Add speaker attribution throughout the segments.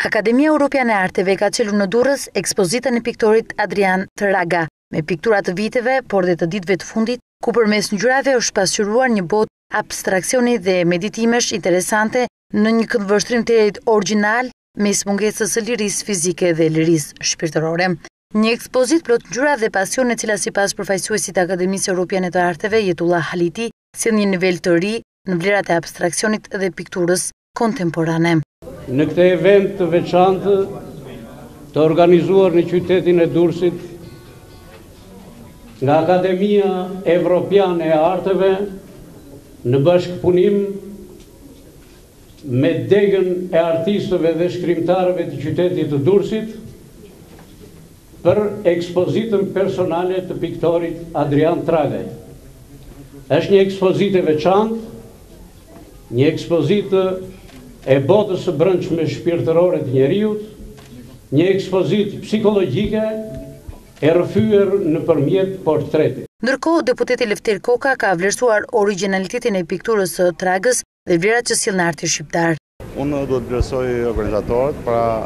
Speaker 1: Akademia Europiane e Arteve ka qelur në Durrës ekspozitën e piktorit Adrian Traga, me piktura të viteve, por dhe të ditëve të fundit, ku përmes ngjyrave është pasqyruar një botë abstraksioni dhe meditimesh interesante në një këndvështrim të origjinal mes mungesës së lirisë fizike dhe lirisë shpirtërore. Një ekspozit plot ngjyra dhe pasion e cila sipas përfaqësuesit të Akademisë Europiane të Arteve, Jetullah Haliti, sjell një nivel të ri në vlerat e abstraksionit dhe pikturës kontemporane.
Speaker 2: Në këtë event të veçantë të organizuar në qytetin e Durrësit nga Akademia Evropiane e Arteve në bashkëpunim me degën e artistëve dhe shkrimtarëve të qytetit të Durrësit për ekspozitën personale të piktorit Adrian Tragaj. Është një ekspozitë e veçantë, një ekspozitë e botës së brendshme shpirtërore të njeriut, një ekspozitë psikologjike e rrëfyer nëpërmjet portretit.
Speaker 1: Ndërkohë, deputeti Lefter Koka ka vlerësuar origjinalitetin e pikturës së Tragës dhe vlerat që sjell në artin shqiptar.
Speaker 3: Unë duhet vlerësoj organizatorët para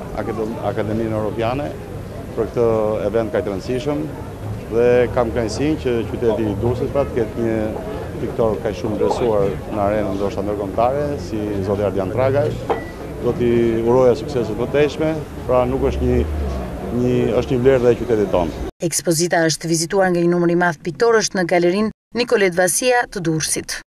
Speaker 3: Akademinë Europiane për këtë event kaq të rëndësishëm dhe kam kënaqësinë që qyteti i Durrësit pra të ketë një piktor kaq shumë vlerësuar në arenën ndoshta ndërkombëtare si zoti Adrian Tragaj. Do t'i uroja sukses të mëtejshme, pra nuk është është një vlerë dhe e qytetit tonë.
Speaker 1: Ekspozita është vizituar nga një numër i madh piktorësh në galerinë Nicolet Vasia të Durrësit.